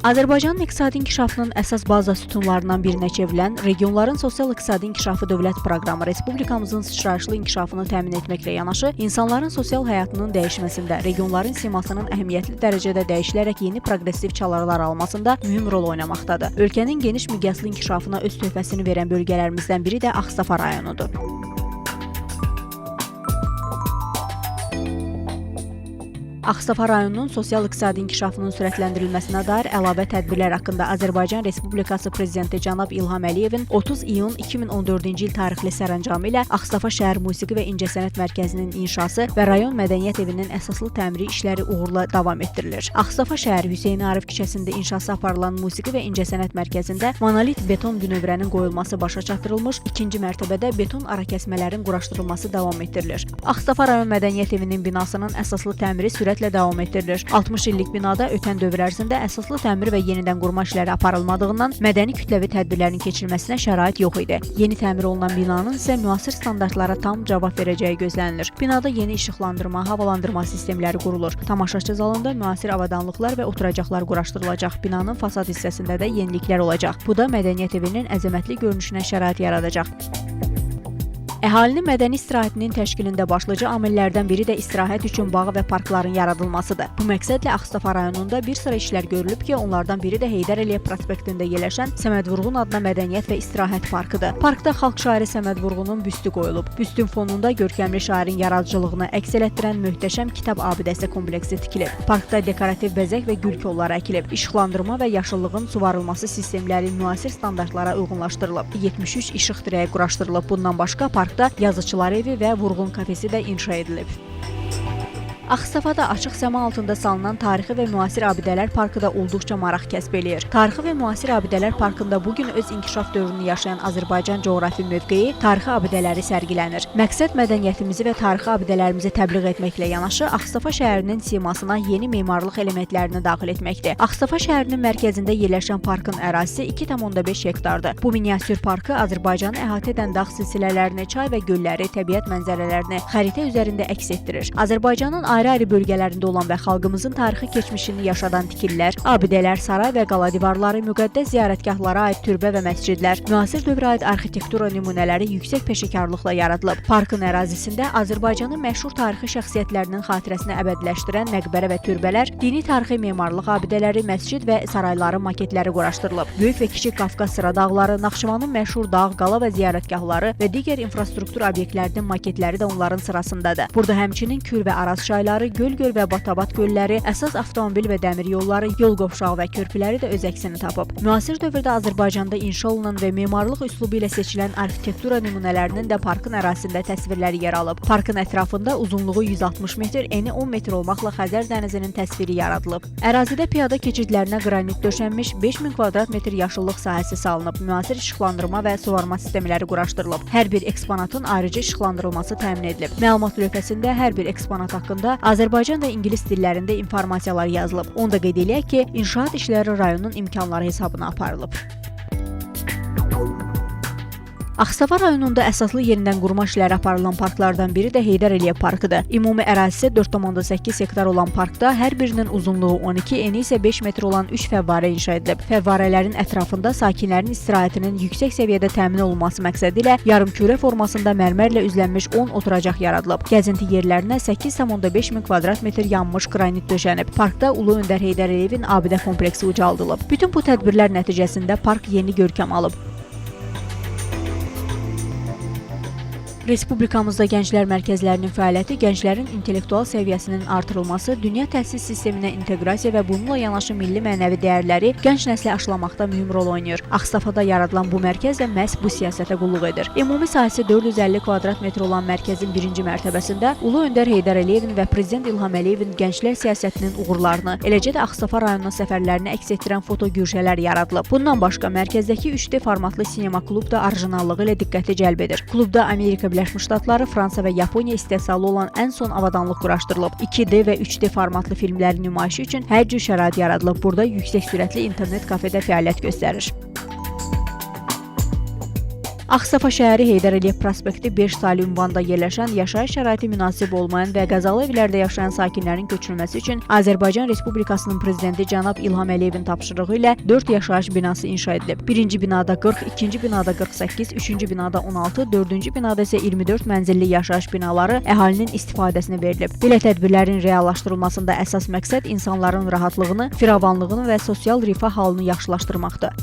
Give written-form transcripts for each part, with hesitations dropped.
Azərbaycanın iqtisadi inkişafının əsas baza sütunlarından birinə çevrilən regionların sosial-iqtisadi inkişafı dövlət proqramı Respublikamızın sıçrayışlı inkişafını təmin etməklə yanaşı, insanların sosial həyatının dəyişməsində, regionların simasının əhəmiyyətli dərəcədə dəyişilərək yeni proqressiv çalarlar almasında mühüm rol oynamaqdadır. Ölkənin geniş miqyaslı inkişafına öz töhfəsini verən bölgələrimizdən biri də Ağstafa rayonudur. Ağstafa rayonunun sosial-iqtisadi inkişafının sürətləndirilməsinə dair əlavə tədbirlər haqqında Azərbaycan Respublikası Prezidenti cənab İlham Əliyevin 30 iyun 2014-cü il tarixli sərəncamı ilə Ağstafa şəhər musiqi və incəsənət mərkəzinin inşası və rayon mədəniyyət evinin əsaslı təmiri işləri uğurla davam etdirilir. Ağstafa şəhər Hüseyn Arif küçəsində inşası aparılan musiqi və incəsənət mərkəzində monolit beton bünövrənin qoyulması başa çatdırılmış, ikinci mərtəbədə beton arakəsmələrin quraşdırılması davam etdirilir. Ağstafa rayon mədəniyyət evinin binasının əsaslı təmiri sürətlə davam etdirilir. 60 illik binada ötən dövr ərzində əsaslı təmir və yenidən qurma işləri aparılmadığından mədəni kütləvi tədbirlərin keçirilməsinə şərait yox idi. Yeni təmir olunan binanın isə müasir standartlara tam cavab verəcəyi gözlənilir. Binada yeni işıqlandırma, havalandırma sistemləri qurulur. Tamaşaçı zalında müasir avadanlıqlar və oturacaqlar quraşdırılacaq. Binanın fasad hissəsində də yeniliklər olacaq. Bu da mədəniyyət evinin əzəmətli görünüşünə şərait yaradacaq. Əhalinin mədəni istirahətinin təşkilində başlıca amillərdən biri də istirahət üçün bağ və parkların yaradılmasıdır. Bu məqsədlə Ağstafa rayonunda bir sıra işlər görülüb ki, onlardan biri də Heydər Əliyev prospektində yerləşən Səməd Vurğun adına mədəniyyət və istirahət parkıdır. Parkda xalq şairi Səməd Vurğunun büstü qoyulub. Büstün fonunda görkəmli şairin yaradıcılığını əks elətdirən möhtəşəm kitab abidəsi kompleksi tikilib. Parkda dekorativ bəzək və gül kolları əkilib. İşıqlandırma və yaşıllığın suvarılması sistemləri müasir standartlara uyğunlaşdırılıb. 73 işıq dirəyi quraşdırılıb. Bundan başqa parkda yazıçılar evi və Vurğun kafesi də inşa edilib. Ağstafada açıq səma altında salınan tarixi və müasir abidələr parkı da olduqca maraq kəsb eləyir. Tarixi və müasir abidələr parkında bugün öz inkişaf dövrünü yaşayan Azərbaycan coğrafi mövqeyi, tarixi abidələri sərgilənir. Məqsəd mədəniyyətimizi və tarixi abidələrimizi təbliğ etməklə yanaşı, Ağstafa şəhərinin simasına yeni memarlıq elementlərini daxil etməkdir. Ağstafa şəhərinin mərkəzində yerləşən parkın ərazisi 2,5 hektardır. Bu miniatür parkı Azərbaycanı əhatə edən dağ silsilələrini, çay və gölləri, təbiət mənzərələrini xəritə üzərində əks etdirir. Azərbaycanın ayrı-ayrı bölgələrində olan və xalqımızın tarixi keçmişini yaşadan tikililər, abidələr, saray və qala divarları, müqəddəs ziyarətgahlara aid türbə və məscidlər, müasir dövrə aid arxitektura nümunələri yüksək peşəkarlıqla yaradılıb. Parkın ərazisində Azərbaycanın məşhur tarixi şəxsiyyətlərinin xatirəsini əbədiləşdirən məqbərə və türbələr, dini tarixi memarlıq abidələri, məscid və sarayların maketləri quraşdırılıb. Böyük və Kiçik Qafqaz sıra dağları, Naxçıvanın məşhur dağ, qala və ziyarətgahları və digər infrastruktur obyektlərinin maketləri də onların sırasındadır. Burada həmçinin Kür və Araz çayları, Göl-göl və Batabat gölləri, əsas avtomobil və dəmir yolları, yol qovşağı və körpüləri də öz əksini tapıb. Müasir dövrdə Azərbaycanda inşa olunan və memarlıq üslubu ilə seçilən arxitektura nümunələrinin də parkın ərazisində təsvirləri yer alıb. Parkın ətrafında uzunluğu 160 metr, eni 10 metr olmaqla Xəzər dənizinin təsviri yaradılıb. Ərazidə piyada keçidlərinə qranit döşənmiş 5000 kvadrat metr yaşıllıq sahəsi salınıb. Müasir işıqlandırma və suvarma sistemləri quraşdırılıb. Hər bir eksponatın ayrıca işıqlandırılması təmin edilib. Məlumat lövhəsində hər bir eksponat haqqında Azərbaycan və ingilis dillərində informasiyalar yazılıb. Onu da qeyd eləyək ki, inşaat işləri rayonun imkanları hesabına aparılıb. Ağstafa rayonunda əsaslı yenidən qurma işləri aparılan parklardan biri də Heydər Əliyev parkıdır. Ümumi ərazisi 4,8 hektar olan parkda hər birinin uzunluğu 12, eni isə 5 metr olan 3 fəvvarə inşa edilib. Fəvvarələrin ətrafında sakinlərin istirahətinin yüksək səviyyədə təmin olunması məqsədi ilə yarımkürə formasında mərmərlə üzlənmiş 10 oturacaq yaradılıb. Gəzinti yerlərinə 8,5 min kvadrat metr yanmış qranit döşənib. Parkda Ulu Öndər Heydər Əliyevin abidə kompleksi ucaldılıb. Bütün bu tədbirlər nəticəsində park yeni görkəm alıb. Respublikamızda gənclər mərkəzlərinin fəaliyyəti gənclərin intellektual səviyyəsinin artırılması, dünya təhsil sisteminə inteqrasiya və bununla yanaşı milli mənəvi dəyərləri gənc nəsli aşılamaqda mühüm rol oynayır. Ağstafada yaradılan bu mərkəz də məhz bu siyasətə qulluq edir. Ümumi sahəsi 450 kvadrat metr olan mərkəzin birinci mərtəbəsində Ulu Öndər Heydər Əliyevin və Prezident İlham Əliyevin gənclər siyasətinin uğurlarını, eləcə də Ağstafa rayonuna səfərlərini əks etdirən fotogürşələr yaradılıb. Bundan başqa mərkəzdəki 3D formatlı sinema klub da orijinallığı ilə diqqəti cəlb edir. Klubda Amerika Birləşmiş Ştatları, Fransa və Yaponiya istehsalı olan ən son avadanlıq quraşdırılıb. 2D və 3D formatlı filmlərin nümayişi üçün hər cür şərait yaradılıb. Burada yüksək sürətli internet kafedə fəaliyyət göstərir. Ağstafa şəhəri Heydər Əliyev prospekti 5 saylı ünvanda yerləşən yaşayış şəraiti münasib olmayan və qəzalı evlərdə yaşayan sakinlərin köçürülməsi üçün Azərbaycan Respublikasının prezidenti cənab İlham Əliyevin tapşırığı ilə 4 yaşayış binası inşa edilib. Birinci binada 40, ikinci binada 48, üçüncü binada 16, dördüncü binada isə 24 mənzilli yaşayış binaları əhalinin istifadəsinə verilib. Belə tədbirlərin reallaşdırılmasında əsas məqsəd insanların rahatlığını, firavanlığını və sosial rifah halını yaxşılaşdırmaqdır.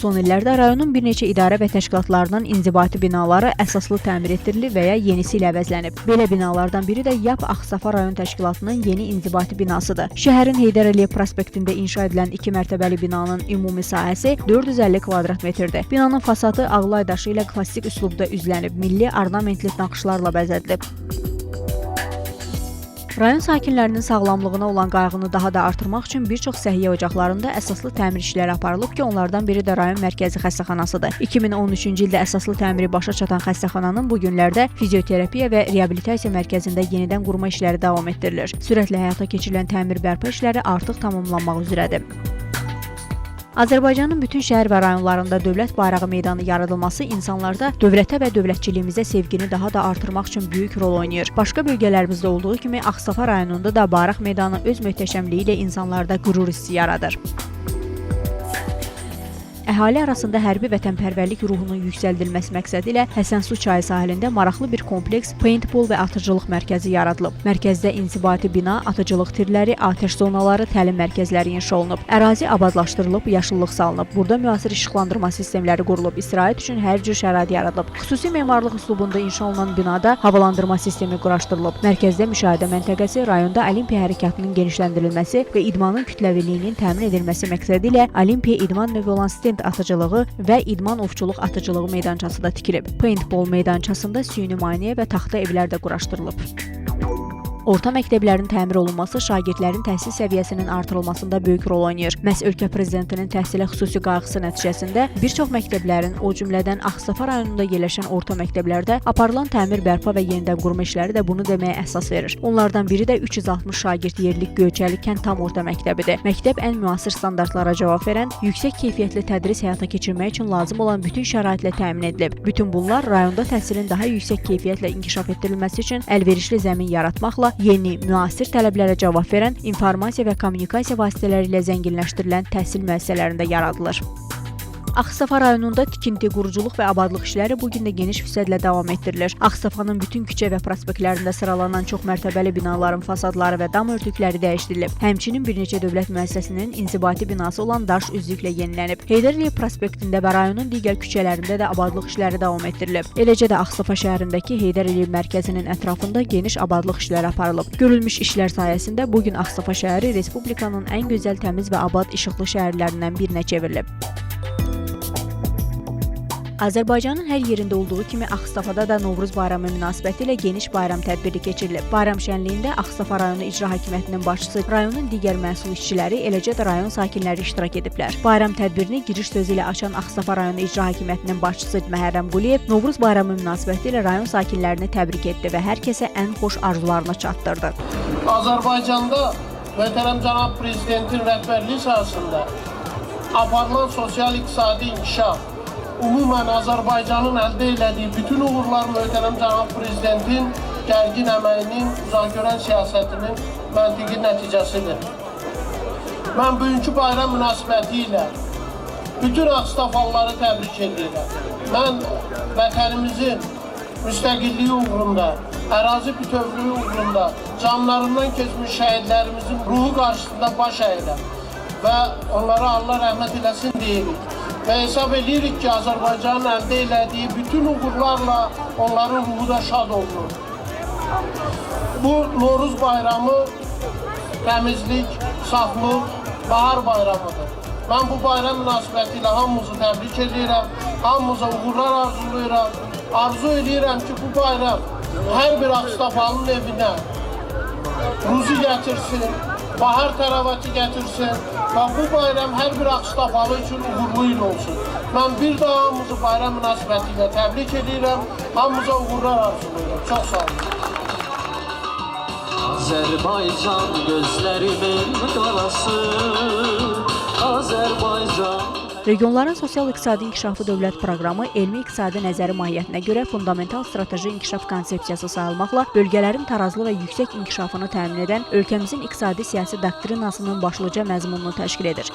Son illərdə rayonun bir neçə idarə və təşkilatlarının inzibati binaları əsaslı təmir etdirilib və ya yenisi ilə əvəzlənib. Belə binalardan biri də YAP Ağstafa rayon təşkilatının yeni inzibati binasıdır. Şəhərin Heydər Əliyev prospektində inşa edilən 2 mərtəbəli binanın ümumi sahəsi 450 kvadrat metrdir. Binanın fasadı ağlay daşı ilə klassik üslubda üzlənib, milli ornamentli naxışlarla bəzədilib. Rayon sakinlərinin sağlamlığına olan qayğını daha da artırmaq üçün bir çox səhiyyə ocaqlarında əsaslı təmir işləri aparılıb ki, onlardan biri də rayon mərkəzi xəstəxanasıdır. 2013-cü ildə əsaslı təmiri başa çatan xəstəxananın bu günlərdə fizioterapiya və reabilitasiya mərkəzində yenidən qurma işləri davam etdirilir. Sürətlə həyata keçirilən təmir bərpa işləri artıq tamamlanmaq üzrədir. Azərbaycanın bütün şəhər və rayonlarında dövlət bayrağı meydanı yaradılması insanlarda dövlətə və dövlətçiliyimizə sevgini daha da artırmaq üçün böyük rol oynayır. Başqa bölgələrimizdə olduğu kimi Ağstafa rayonunda da bayraq meydanı öz möhtəşəmliyi ilə insanlarda qürur hissi yaradır. Əhali arasında hərbi vətənpərvərlik ruhunun yüksəldilməsi məqsədi ilə Həsənsu çayı sahilində maraqlı bir kompleks paintball və atıcılıq mərkəzi yaradılıb. Mərkəzdə inzibati bina, atıcılıq tirləri, atəş zonaları, təlim mərkəzləri inşa olunub. Ərazi abadlaşdırılıb, yaşıllıq salınıb. Burada müasir işıqlandırma sistemləri qurulub. İstirahət üçün hər cür şərait yaradılıb. Xüsusi memarlıq üslubunda inşa olunan binada havalandırma sistemi quraşdırılıb. Mərkəzdə müşahidə məntəqəsi, rayonda olimpiya hərəkatının genişləndirilməsi və idmanın kütləviliyinin təmin edilməsi məqsədi ilə olimpiya idman növü olan stent atıcılığı və idman ovçuluq atıcılığı meydançası da tikilib. Paintball meydançasında süni maneə və taxta evlər də quraşdırılıb. Orta məktəblərin təmir olunması şagirdlərin təhsil səviyyəsinin artırılmasında böyük rol oynayır. Məhz ölkə prezidentinin təhsilə xüsusi qayğısı nəticəsində bir çox məktəblərin, o cümlədən Ağstafa rayonunda yerləşən orta məktəblərdə aparılan təmir bərpa və yenidən qurma işləri də bunu deməyə əsas verir. Onlardan biri də 360 şagird yerlik Göyçəli kənd tam orta məktəbidir. Məktəb ən müasir standartlara cavab verən, yüksək keyfiyyətli tədris həyata keçirmək üçün lazım olan bütün şəraitlə təmin edilib. Bütün bunlar rayonda təhsilin daha yüksək keyfiyyətlə inkişaf etdirilməsi üçün əlverişli zəmin yaratmaqla yeni, müasir tələblərə cavab verən, informasiya və kommunikasiya vasitələri ilə zənginləşdirilən təhsil müəssisələrində yaradılır. Ağstafa rayonunda tikinti, quruculuq və abadlıq işləri bu gün də geniş füsədlə davam etdirilir. Ağstafanın bütün küçə və prospektlərində sıralanan çox mərtəbəli binaların fasadları və dam örtükləri dəyişdirilib. Həmçinin bir neçə dövlət müəssisəsinin inzibati binası olan daş üzlüklə yenilənib. Heydər Əliyev prospektində və rayonun digər küçələrində də abadlıq işləri davam etdirilib. Eləcə də Ağstafa şəhərindəki Heydər Əliyev mərkəzinin ətrafında geniş abadlıq işləri aparılıb. Görülmüş işlər sayəsində bu gün Ağstafa şəhəri Respublikanın ən gözəl, təmiz və abad işıqlı şəhərlərindən birinə çevrilib. Azərbaycanın hər yerində olduğu kimi Ağstafada da Novruz bayramı münasibətilə geniş bayram tədbiri keçirilib. Bayram şənliyində Ağstafa rayonu icra hakimiyyətinin başçısı, rayonun digər məsul işçiləri, eləcə də rayon sakinləri iştirak ediblər. Bayram tədbirini giriş sözü ilə açan Ağstafa rayonu icra hakimiyyətinin başçısı Məhərrəm Quliyev Novruz bayramı münasibətilə rayon sakinlərini təbrik etdi və hər kəsə ən xoş arzularını çatdırdı. Azərbaycanda möhtərəm cənab prezidentin rəhbərliyi sahəsində aparılan sosial-iqtisadi inkişaf, ümumən Azərbaycanın əldə elədiyi bütün uğurlar möhtərəm cənab prezidentin gərgin əməyinin, uzaqgörən siyasətinin məntiqi nəticəsidir. Mən bugünkü bayram münasibəti ilə bütün Ağstafalıları təbrik edirəm. Mən vətənimizin müstəqilliyi uğrunda, ərazi bütövlüyü uğrunda canlarından keçmiş şəhidlərimizin ruhu qarşısında baş əyirəm və onlara Allah rəhmət eləsin deyirik. Və hesab edirik ki, Azərbaycanın əldə elədiyi bütün uğurlarla onların ruhu da şad olur. Bu Novruz bayramı təmizlik, saflıq, bahar bayramıdır. Mən bu bayram münasibəti ilə hamımızı təbrik edirəm, hamımıza uğurlar arzulayıram. Arzu edirəm ki, bu bayram hər bir Ağstafalının evinə ruzi gətirsin, bahar təravəti gətirsin və bu bayram hər bir Ağstafalı üçün uğurlu il olsun. Mən bir daha hamımızı bayram münasibəti ilə təbrik edirəm, hamımıza uğurlar arzulayıram. Çox sağ olun. Azərbaycan gözlərimin qarası, Azərbaycan Regionların sosial-iqtisadi inkişafı dövlət proqramı elmi-iqtisadi nəzəri mahiyyətinə görə fundamental strateji inkişaf konsepsiyası sayılmaqla bölgələrin tarazlı və yüksək inkişafını təmin edən ölkəmizin iqtisadi-siyasi doktrinasının başlıca məzmununu təşkil edir.